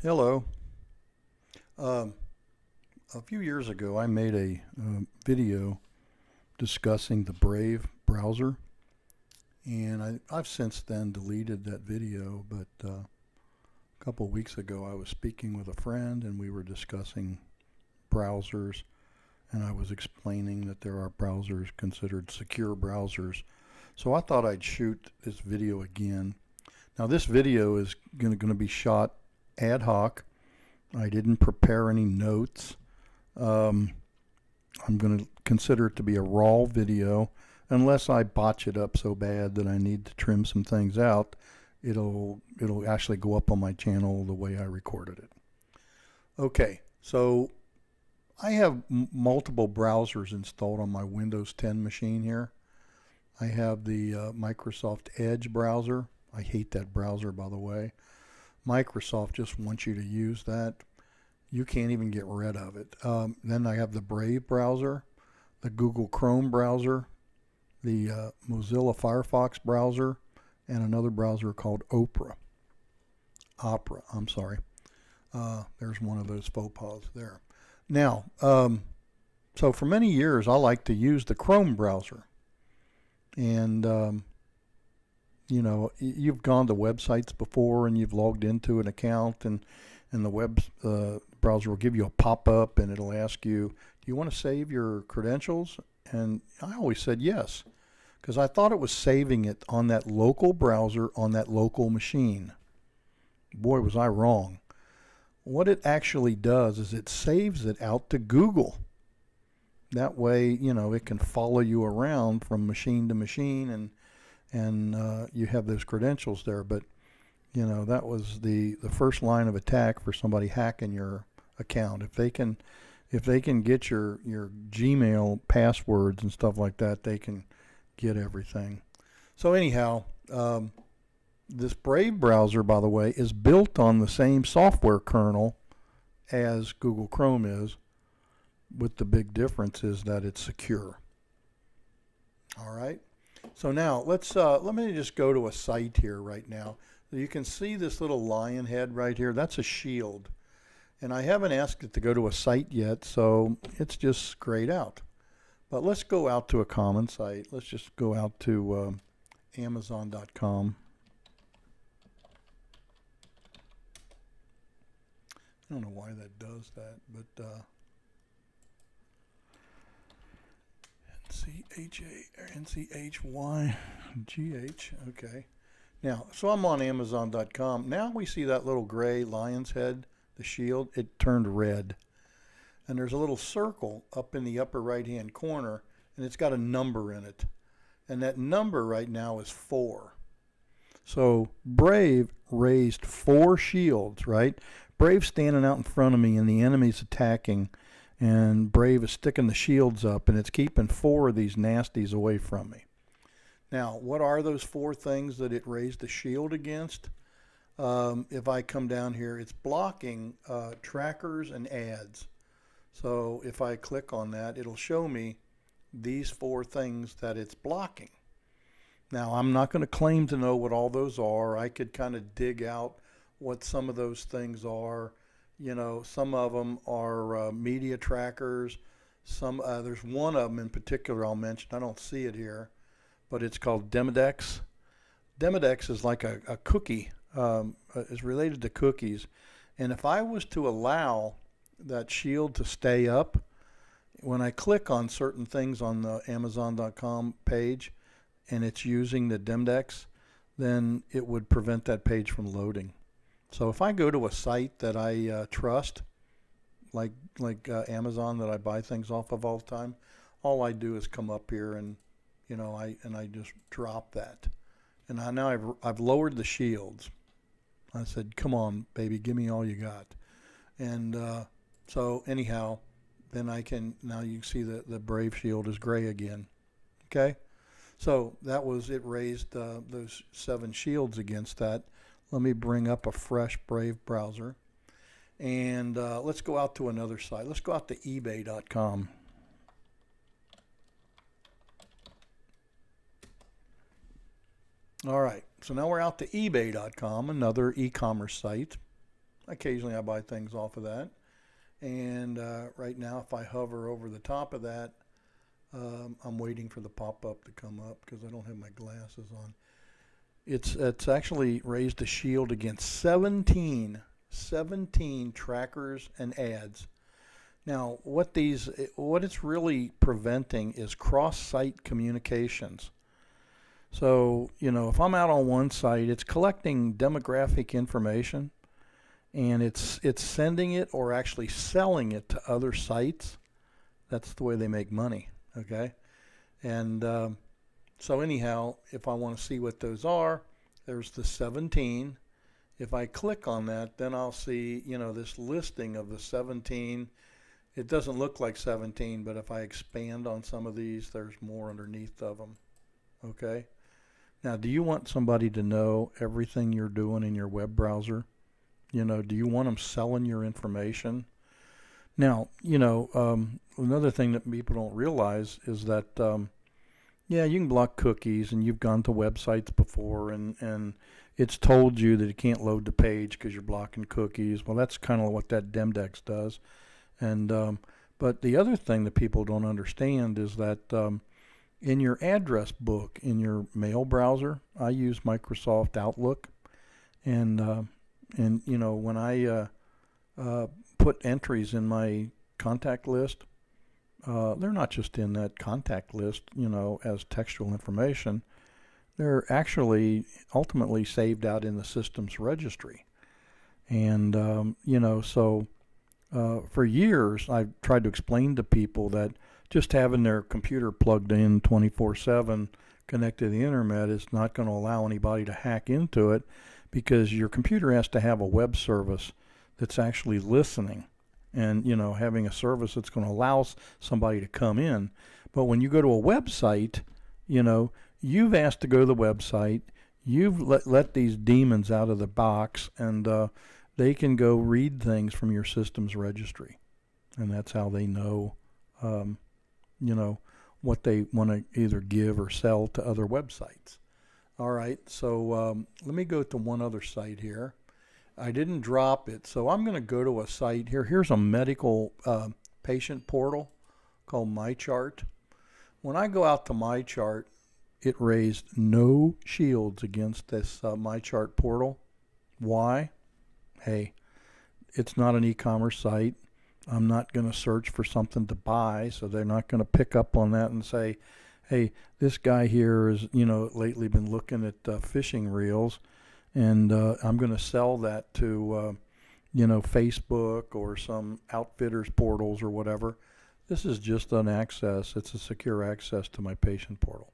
Hello. Um, a few years ago, I made a video discussing the Brave browser, and I've since then deleted that video. But a couple of weeks ago, I was speaking with a friend, and we were discussing browsers, and I was explaining that there are browsers considered secure browsers. So I thought I'd shoot this video again. Now, this video is going to be shot ad hoc. I didn't prepare any notes. Um, I'm going to consider it to be a raw video unless I botch it up so bad that I need to trim some things out. It'll actually go up on my channel the way I recorded it. Okay, so I have multiple browsers installed on my Windows 10 machine here. I have the Microsoft Edge browser. I hate that browser, by the way. Microsoft just wants you to use that. You can't even get rid of it. Then I have the Brave browser, the Google Chrome browser, the Mozilla Firefox browser, and another browser called Opera. I'm sorry. There's one of those faux pas there. Now, so for many years, I like to use the Chrome browser. And, you've gone to websites before and you've logged into an account, and the web browser will give you a pop-up and it'll ask you, do you want to save your credentials? And I always said yes, because I thought it was saving it on that local browser on that local machine. Boy, was I wrong. What it actually does is it saves it out to Google. That way, it can follow you around from machine to machine, and you have those credentials there. But that was the first line of attack for somebody hacking your account. If they can get your Gmail passwords and stuff like that, they can get everything. So anyhow, this Brave browser, by the way, is built on the same software kernel as Google Chrome is, with the big difference is that it's secure. All right. So now let me just go to a site here right now. You can see this little lion head right here. That's a shield. And I haven't asked it to go to a site yet, so it's just grayed out. But let's go out to a common site. Let's just go out to Amazon.com. I don't know why that does that, but NCHYGH. Okay. Now, so I'm on Amazon.com. Now we see that little gray lion's head, the shield. It turned red. And there's a little circle up in the upper right-hand corner, and it's got a number in it. And that number right now is 4. So Brave raised 4 shields, right? Brave's standing out in front of me, and the enemy's attacking. And Brave is sticking the shields up, and it's keeping 4 of these nasties away from me. Now, what are those 4 things that it raised the shield against? If I come down here, it's blocking trackers and ads. So if I click on that, it'll show me these 4 things that it's blocking. Now, I'm not going to claim to know what all those are. I could kind of dig out what some of those things are. Some of them are media trackers. There's one of them in particular I'll mention. I don't see it here, but it's called Demodex. Demodex is like a cookie, is related to cookies. And if I was to allow that shield to stay up, when I click on certain things on the Amazon.com page and it's using the Demodex, then it would prevent that page from loading. So if I go to a site that I trust, like Amazon that I buy things off of all the time, all I do is come up here and I just drop that. And now I've lowered the shields. I said, come on, baby, give me all you got. And so anyhow, then now you can see that the Brave shield is gray again. Okay? So that was, it raised those 7 shields against that. Let me bring up a fresh Brave browser. And let's go out to another site. Let's go out to eBay.com. All right, so now we're out to eBay.com, another e-commerce site. occasionally I buy things off of that. And right now, if I hover over the top of that, I'm waiting for the pop-up to come up because I don't have my glasses on. It's actually raised a shield against 17 trackers and ads. Now, what it's really preventing is cross-site communications. So, if I'm out on one site, it's collecting demographic information, and it's sending it or actually selling it to other sites. That's the way they make money, okay? And so anyhow, if I want to see what those are, there's the 17. If I click on that, then I'll see, this listing of the 17. It doesn't look like 17, but if I expand on some of these, there's more underneath of them, okay? Now, do you want somebody to know everything you're doing in your web browser? Do you want them selling your information? Now, another thing that people don't realize is that, you can block cookies, and you've gone to websites before, and it's told you that it can't load the page because you're blocking cookies. Well, that's kind of what that Demdex does. And but the other thing that people don't understand is that in your address book, in your mail browser, I use Microsoft Outlook, and when I put entries in my contact list, they're not just in that contact list, as textual information. They're actually ultimately saved out in the system's registry. And, so for years I've tried to explain to people that just having their computer plugged in 24/7 connected to the internet is not going to allow anybody to hack into it, because your computer has to have a web service that's actually listening and, having a service that's going to allow somebody to come in. But when you go to a website, you've asked to go to the website, you've let these demons out of the box, and they can go read things from your system's registry. And that's how they know, what they want to either give or sell to other websites. All right, so let me go to one other site here. I didn't drop it, so I'm going to go to a site here. Here's a medical patient portal called MyChart. When I go out to MyChart, it raised no shields against this MyChart portal. Why? Hey, it's not an e-commerce site. I'm not going to search for something to buy, so they're not going to pick up on that and say, hey, this guy here has, lately been looking at fishing reels, and I'm going to sell that to, Facebook or some outfitters portals or whatever. This is just an access. It's a secure access to my patient portal.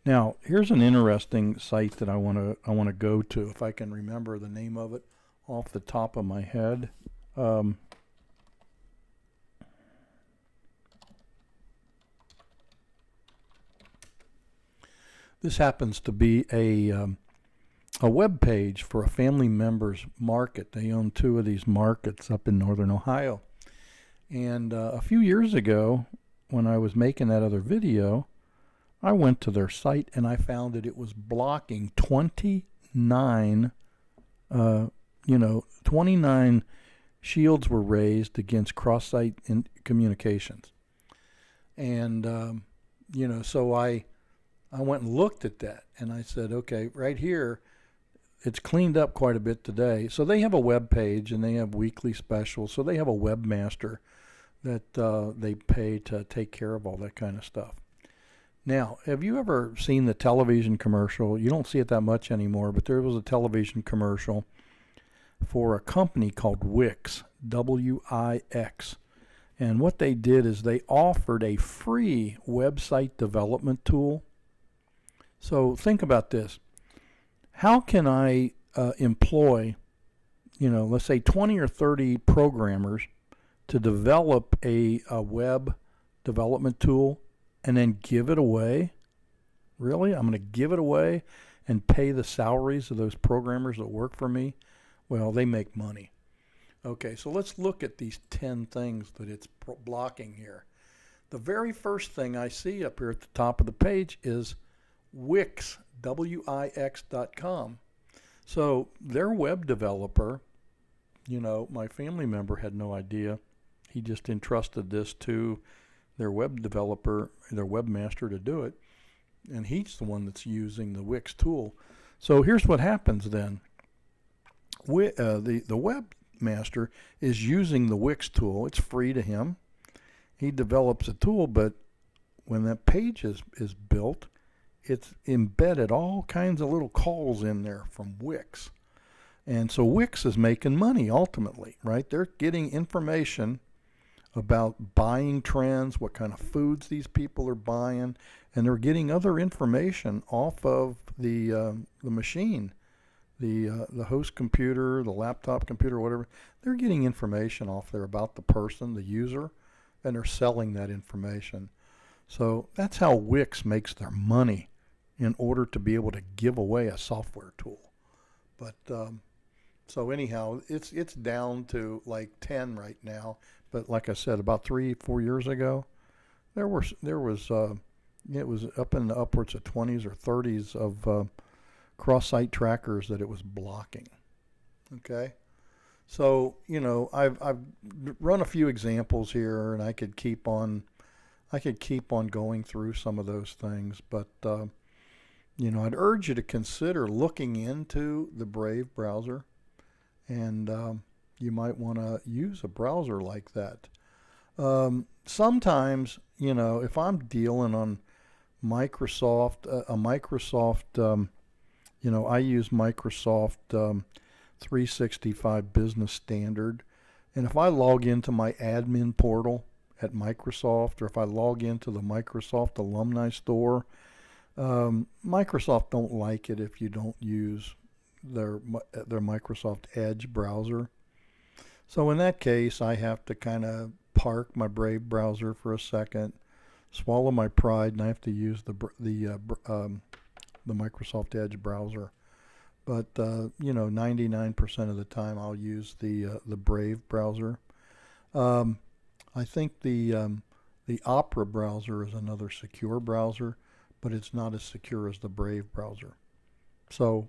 Now, here's an interesting site that I want to go to, if I can remember the name of it off the top of my head. This happens to be a web page for a family member's market. They own 2 of these markets up in northern Ohio. And a few years ago, when I was making that other video, I went to their site and I found that it was blocking 29 shields were raised against cross-site communications. And, so I went and looked at that, and I said, okay, right here, it's cleaned up quite a bit today. So they have a web page, and they have weekly specials. So they have a webmaster that they pay to take care of all that kind of stuff. Now, have you ever seen the television commercial? You don't see it that much anymore, but there was a television commercial for a company called Wix, W-I-X. And what they did is they offered a free website development tool. So think about this. How can I employ, let's say 20 or 30 programmers to develop a web development tool and then give it away? Really? I'm going to give it away and pay the salaries of those programmers that work for me? Well, they make money. Okay, so let's look at these 10 things that it's blocking here. The very first thing I see up here at the top of the page is Wix, Wix.com. So their web developer You know, my family member had no idea. He just entrusted this to their web developer, their webmaster, to do it, and he's the one that's using the Wix tool. So here's what happens then. The webmaster is using the Wix tool. It's free to him. He develops a tool, but when that page is built, it's embedded all kinds of little calls in there from Wix. And so Wix is making money ultimately, right? They're getting information about buying trends, what kind of foods these people are buying, and they're getting other information off of the machine, the host computer, the laptop computer, whatever. They're getting information off there about the person, the user, and they're selling that information. So that's how Wix makes their money, in order to be able to give away a software tool. But so anyhow, it's down to like 10 right now. But like I said, about 3-4 years ago, there was it was up in the upwards of 20s or 30s of cross-site trackers that it was blocking. Okay, so you know I've run a few examples here, and I could keep on going through some of those things, but you know, I'd urge you to consider looking into the Brave browser, and you might want to use a browser like that. Sometimes, you know, if I'm dealing on Microsoft, you know, I use Microsoft 365 Business Standard, and if I log into my admin portal at Microsoft, or if I log into the Microsoft Alumni Store, Microsoft don't like it if you don't use their Microsoft Edge browser. So in that case, I have to kind of park my Brave browser for a second, swallow my pride, and I have to use the Microsoft Edge browser. But you know, 99% of the time, I'll use the Brave browser. I think the Opera browser is another secure browser, but it's not as secure as the Brave browser. So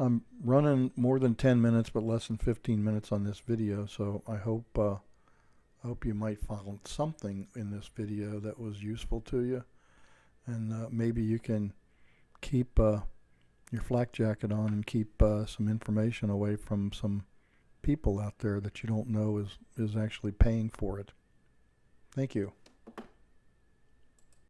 I'm running more than 10 minutes, but less than 15 minutes on this video. So I hope you might find something in this video that was useful to you, and maybe you can keep your flak jacket on and keep some information away from some people out there that you don't know is actually paying for it. Thank you.